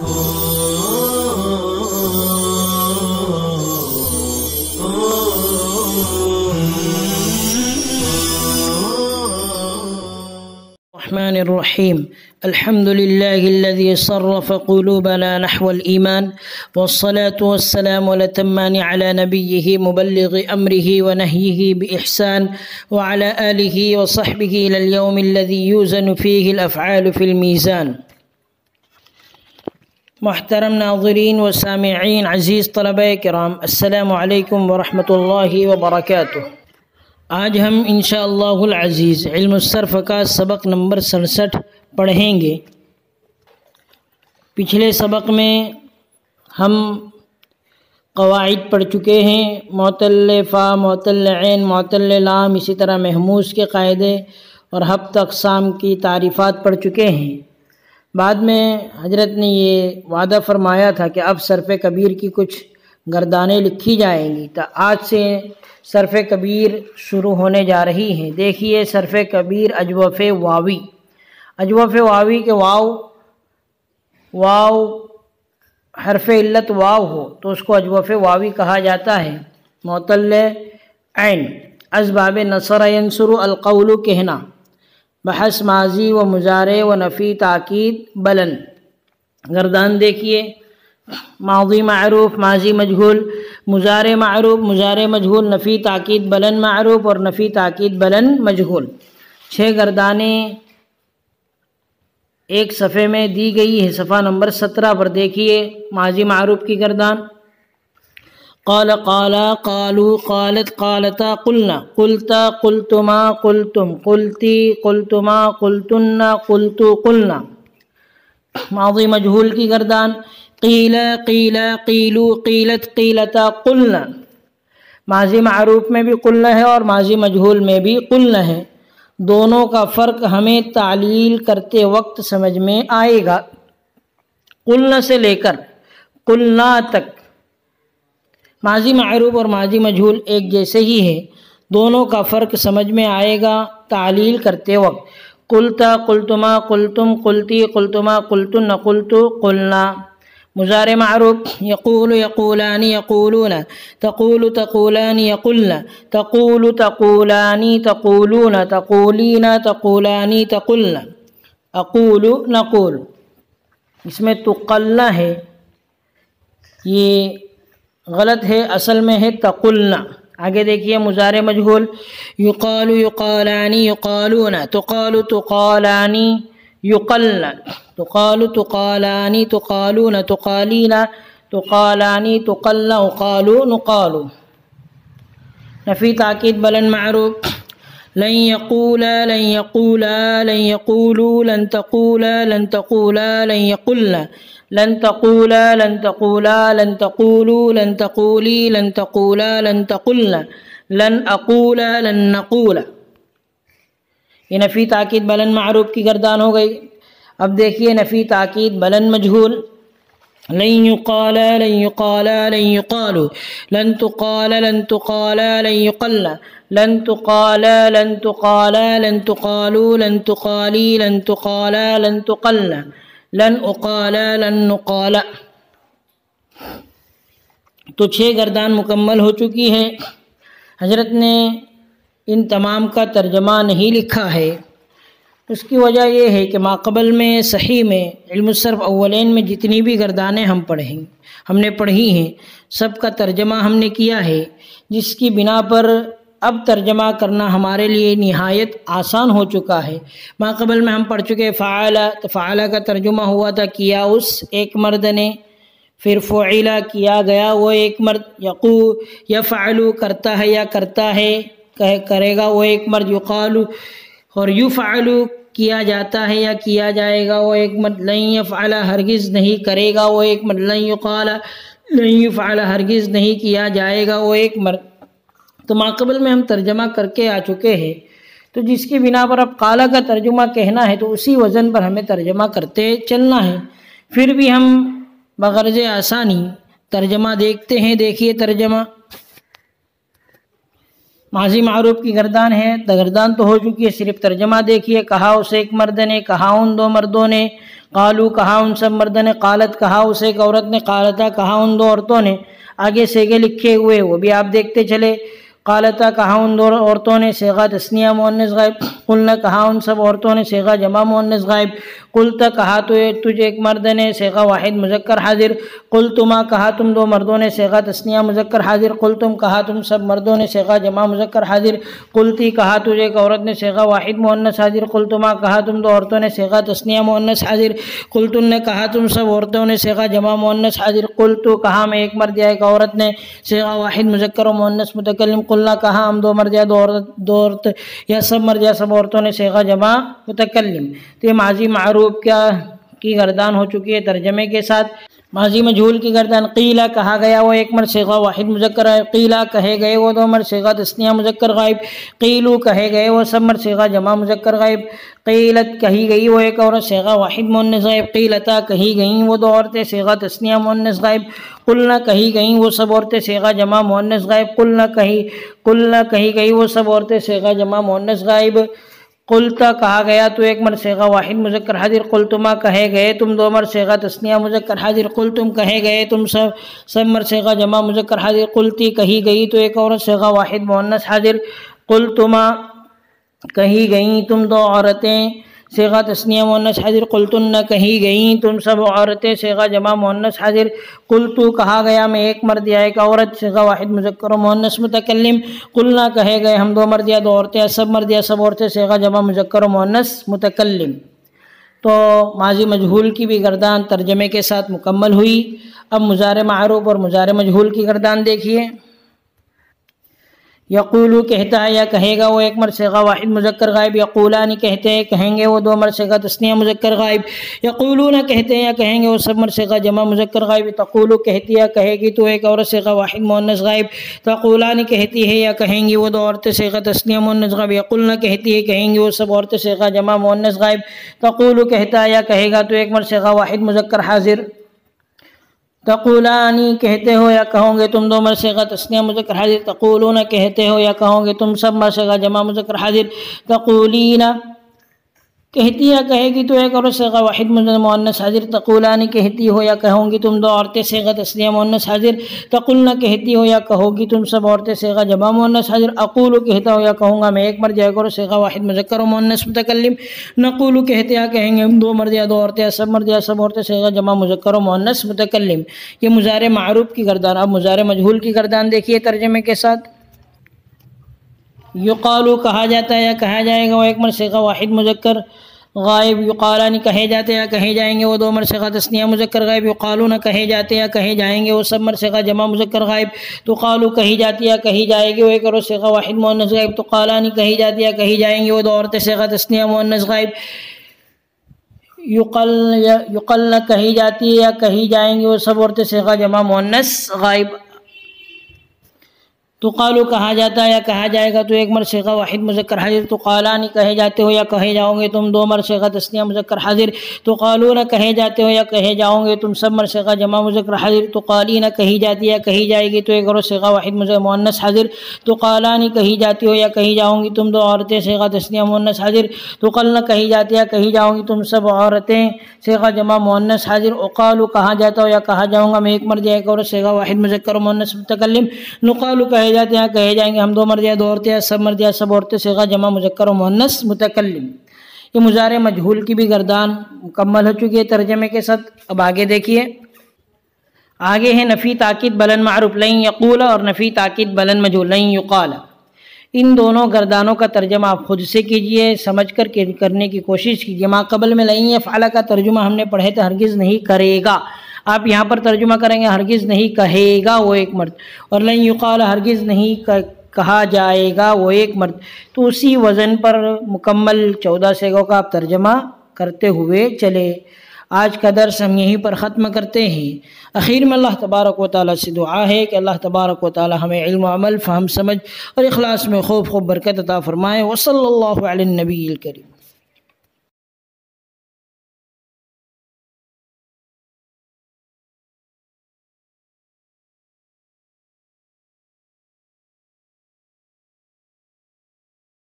الرحمن الرحيم الحمد لله الذي صرف قلوبنا نحو الإيمان والصلاة والسلام والأتمان على نبيه مبلغ أمره ونهيه بإحسان وعلى آله وصحبه إلى اليوم الذي يوزن فيه الأفعال في الميزان. محترم ناظرین و سامعین، عزیز طلبہ کرام، السلام علیکم ورحمۃ اللہ وبرکاتہ۔ آج ہم انشاءاللہ العزیز علم الصرف کا سبق نمبر 67 پڑھیں گے۔ پچھلے سبق میں ہم قواعد پڑھ چکے ہیں، معتل فا، معتل عین، معتل لام، اسی طرح محموس کے قاعدے اور ہفت اقسام کی تعریفات پڑھ چکے ہیں۔ بعد میں حضرت نے یہ وعدہ فرمایا تھا کہ اب صرف کبیر کی کچھ گردانیں لکھی جائیں گی، تو آج سے صرف کبیر شروع ہونے جا رہی ہیں۔ دیکھیے صرف کبیر اجوف واوی، اجوف واوی کے واو حرف علت واو ہو تو اس کو اجوف واوی کہا جاتا ہے۔ معتل عین، اسباب نصر ینصر القول کہنا، بحث ماضی و مضارع و نفی تاکید بلن۔ گردان دیکھیے، ماضی معروف، ماضی مجہول، مضارع معروف، مضارع مجہول، نفی تاکید بلن معروف اور نفی تاکید بلن مجہول۔ 6 گردانیں ایک صفحے میں دی گئی ہے، صفحہ نمبر 17 پر دیکھیے ماضی معروف کی گردان۔ قال قالا، قالوا، قالت، قالتا، قلنا، قلتا، قلتما، قلتم، قلتی، قلتما، قلتن، قلتو، قلنا۔ ماضی مجہول کی گردان، قیل، قیلا، قیلو، قیلت، قیلتا، قلنا۔ ماضی معروف میں بھی قلنا ہے اور ماضی مجہول میں بھی قلنا ہے۔ دونوں کا فرق ہمیں تعلیل کرتے وقت سمجھ میں آئے گا۔ قلنا سے لے کر قلنا تک ماضی معروف اور ماضی مجہول ایک جیسے ہی ہے، دونوں کا فرق سمجھ میں آئے گا تعلیل کرتے وقت۔ قلتا، قلتما، قلتم، قلتی، قلتما، قلتن، قلتو، قلنا۔ مضارع معروف، یقول، یقولان، یقولون، تقول، تقولان، یقلن، تقول، تقولان، تقولون، تقولین، تقولان، تقلن۔ اقول، نقول، اس میں تقلنا ہے، یہ غلط ہے، اصل میں ہے تقلنا۔ آگے دیکھیے مضارع مجہول، یقال، یقالان، یقالون، تقال، تقالان، یقلن، تقال، تقالان، تقالون، تقالین، تقالان، تقلن، اقال، نقال۔ نفی تاکید بلن معروف، لن یقولا، لن یقولا، لن یقولوا، لن تقولا، لن تقولا، لن یقلن، لن تقولا، لن تقولا، لن تقولوا، لن تقولی، لن تقولا، لن تقلن، لن اقولا، لن نقولا۔ یہ نفی تاکید بلن معروف کی گردان ہو گئی۔ اب دیکھیے نفی تاکید بلن مجہول، لن یقال، لن یقال، لن یقال، لن تقال، لن تقال، لن یقل، لن تقال، لن تقال، لن تقالوا، لن تقالی، لن تقال، لن تقل، لن اقال، لن نقال۔ تو 6 گردان مکمل ہو چکی ہے۔ حضرت نے ان تمام کا ترجمہ نہیں لکھا ہے، اس کی وجہ یہ ہے کہ ماقبل میں صحیح میں علم الصرف اولین میں جتنی بھی گردانیں ہم نے پڑھی ہیں سب کا ترجمہ ہم نے کیا ہے، جس کی بنا پر اب ترجمہ کرنا ہمارے لیے نہایت آسان ہو چکا ہے۔ ماقبل میں ہم پڑھ چکے فعال، تو فعال کا ترجمہ ہوا تھا کیا اس ایک مرد نے، پھر فعلا کیا گیا وہ ایک مرد، یفعل کرتا ہے یا کرتا ہے کرے گا وہ ایک مرد، یقال اور یفعل کیا جاتا ہے یا کیا جائے گا وہ ایک مرد، لن یفعل ہرگز نہیں کرے گا وہ ایک مرد، لن یقال لن یفعل ہرگز نہیں کیا جائے گا وہ ایک مرد۔ تو ماقبل میں ہم ترجمہ کر کے آ چکے ہیں، تو جس کی بنا پر اب قالا کا ترجمہ کہنا ہے تو اسی وزن پر ہمیں ترجمہ کرتے چلنا ہے۔ پھر بھی ہم بغرض آسانی ترجمہ دیکھتے ہیں۔ دیکھیے ترجمہ، ماضی معروف کی گردان ہے، گردان تو ہو چکی ہے، صرف ترجمہ دیکھیے۔ کہا اسے ایک مرد نے، کہا ان دو مردوں نے، قالو کہا ان سب مردوں نے، قالت کہا اسے ایک عورت نے، قالتا کہا ان دو عورتوں نے۔ آگے صیغے لکھے ہوئے وہ بھی آپ دیکھتے چلے۔ قالتا کہا ان دو عورتوں نے، صیغہ تثنیہ مؤنث غائب۔ قلنا کہا ان سب عورتوں نے، صیغہ جمع مؤنث غائب۔ قلت کہا تجھے ایک مرد نے، صیغہ واحد مذکر حاضر۔ قلتما کہا تم دو مردوں نے، صیغہ تثنیہ مذکر حاضر۔ قلتم کہا تم سب مردوں نے، صیغہ جمع مذکر حاضر۔ قلتی کہا تجھے ایک عورت نے، صیغہ واحد مؤنث حاضر۔ قلتما کہا تم دو عورتوں نے، صیغہ تثنیہ مؤنث حاضر۔ قلتن نے کہا تم سب عورتوں نے، صیغہ جمع مؤنث حاضر۔ قلتو کہا میں ایک مرد یا ایک عورت نے، صیغہ واحد مذکر و مؤنث متکلم۔ قلنا کہا ہم دو مرد یا دو عورت یا سب مرد یا سب عورتوں نے، صیغہ جمع متکلم۔ تو یہ ماضی معروف کی گردان ہو چکی ہے ترجمے کے ساتھ۔ ماضی مجہول کی گردان، قیلا کہا گیا وہ ایک مرد، صیغہ واحد مذکر غائب۔ قیلا کہے گئے وہ دو مرد، صیغہ تثنیہ مذکر غائب۔ قیلو کہے گئے وہ سب مرد، صیغہ جمع مذکر غائب۔ قیلت کہی گئی وہ ایک عورت، صیغہ واحد مؤنث غائب۔ قیلتا کہی گئیں وہ دو عورتیں، صیغہ تثنیہ مؤنث غائب۔ قلنا کہی گئیں وہ سب عورتیں، صیغہ جمع مؤنث غائب۔ قلنا کہی گئی وہ سب عورتیں، صیغہ جمع مؤنث غائب۔ قلتا کہا گیا تو ایک مرد، صیغہ واحد مذکر حاضر۔ قلتما کہے گئے تم دو مرد، صیغہ تثنیہ مذکر حاضر۔ قلتم کہے گئے تم سب مرد، صیغہ جمع مذکر حاضر۔ قلتی کہی گئی تو ایک عورت، صیغہ واحد مؤنث حاضر۔ قلتما کہی گئیں تم دو عورتیں، صیغہ تثنیہ مؤنث حاضر۔ قلتن کہی گئیں تم سب عورتیں، صیغہ جمع مؤنث حاضر۔ قلتو کہا گیا میں ایک مرد یا ایک عورت، صیغہ واحد مذکر و مؤنث متکلم۔ قلنا کہے گئے ہم دو مرد یا دو عورتیں، سب مرد یا سب عورتیں، صیغہ جمع مذکر و مؤنث متکلم۔ تو ماضی مجہول کی بھی گردان ترجمے کے ساتھ مکمل ہوئی۔ اب مضارع معروف اور مضارع مجہول کی گردان دیکھیے۔ یقولو کہتا ہے یا کہے گا وہ ایک مرد، صیغہ واحد مذکر غائب۔ یقولانی کہتے ہیں کہیں گے وہ دو مرد، صیغہ تثنیہ مذکر غائب۔ یقولون کہتے ہیں یا کہیں گے وہ سب مرد، صیغہ جمع مذکر غائب۔ تقولو کہتی یا کہے گی تو ایک عورت، صیغہ واحد مؤنث غائب۔ تقولانی کہتی ہے یا کہیں گی وہ دو عورتیں، صیغہ تثنیہ مؤنث غائب۔ یقولن کہتی ہے کہیں گی وہ سب عورتیں، صیغہ جمع مؤنث غائب۔ تقولو کہتا ہے یا کہے گا تو ایک مرد، صیغہ واحد مذکر حاضر۔ تقولانی کہتے ہو یا کہو گے تم دو مرد، صیغہ تثنیہ مذکر حاضر۔ تقولون کہتے ہو یا کہو گے تم سب مرد، صیغہ جمع مذکر حاضر۔ تقولین کہتی یا کہے گی تو ایک عورت، صیغہ واحد مؤنث حاضر۔ تقولانی کہتی ہو یا کہو گی تم دو عورتیں، صیغہ تثنیہ مؤنث حاضر۔ تقولن کہتی ہو یا کہو گی تم سب عورتیں، صیغہ جمع مؤنث حاضر۔ اقول کہتا ہو یا کہوں گا میں ایک مرد یا ایک عورت، صیغہ واحد مذکر و مؤنث متکلم۔ نقول کہتے یا کہیں گے ہم دو مرد یا دو عورتیں، سب مرد یا سب عورتیں، صیغہ جمع مذکر و مؤنث متکلم۔ یہ مضارع معروف کی گردان۔ اب مضارع مجہول کی گردان دیکھیے ترجمے کے ساتھ۔ یقالو کہا جاتا ہے یا کہا جائے گا وہ ایک مرد، صیغہ واحد مذکر غائب۔ یقالانی کہے جاتے یا کہے جائیں گے وہ دو مرد، صیغہ تثنیہ مذکر غائب۔ یقالون کہے جاتے یا کہے جائیں گے وہ سب مرد، صیغہ جمع مذکر غائب۔ تقالو کہی جاتی یا کہی جائے گی وہ ایک عورت، صیغہ واحد مؤنث غائب۔ تقالانی کہی جاتی یا کہی جائیں گے وہ دو عورتیں، صیغہ تثنیہ مؤنث غائب۔ یقلن کہی جاتی ہے یا کہی جائیں گے وہ سب عورتیں، صیغہ جمع مؤنث غائب۔ تقالو کہا جاتا ہے یا کہا جائے گا تو ایک مرد، صیغہ واحد مذکر حاضر۔ تقالانی کہے جاتے ہو یا کہے جاؤ گے تم دو مرد، صیغہ تثنیہ مذکر حاضر۔ تقالون کہے جاتے ہو یا کہے جاؤ گے تم سب مرد، صیغہ جمع مذکر حاضر۔ تقالین کہی جاتی ہے یا کہی جائے گی تو ایک عورت، صیغہ واحد مؤنث حاضر۔ تقالانی کہی جاتی ہو یا کہی جاؤ گی تم دو عورتیں، صیغہ تثنیہ مؤنث حاضر۔ تقلن کہی جاتی ہے یا کہی جاؤ گی تم سب عورتیں، صیغہ جمع مؤنث حاضر۔ اقالو کہا جاتا ہو یا کہا جاؤں گا میں ایک مرد یا ایک عورت، صیغہ واحد مذکر و مؤنث متکلم۔ نقالو کہے جاتے ہیں کہے جائیں گے ہم دو مرد یا دو عورتیں، سب مرد یا سب عورتیں، صیغہ جمع مذکر و مؤنث متکلم۔ یہ مضارع مجہول کی بھی گردان مکمل ہو چکی ہے ترجمے کے ساتھ۔ اب آگے دیکھیے، آگے ہے نفی تاکید بلن معروف، لن یقول، اور نفی تاکید بلن مجہول، لن یقال۔ ان دونوں گردانوں کا ترجمہ آپ خود سے کیجئے، سمجھ کر کرنے کی کوشش کیجئے۔ ما قبل میں لن یفعل کا ترجمہ ہم نے پڑھے تھے، ہرگز نہیں کرے گا۔ آپ یہاں پر ترجمہ کریں گے ہرگز نہیں کہے گا وہ ایک مرد، اور لن یقال ہرگز نہیں کہا جائے گا وہ ایک مرد۔ تو اسی وزن پر مکمل 14 صیغوں کا آپ ترجمہ کرتے ہوئے چلے۔ آج کا درس ہم یہیں پر ختم کرتے ہیں۔ اخیر میں اللہ تبارک و تعالیٰ سے دعا ہے کہ اللہ تبارک و تعالیٰ ہمیں علم و عمل، فہم سمجھ اور اخلاص میں خوب برکت عطا فرمائے۔ وصلی اللہ علی النبی الکریم۔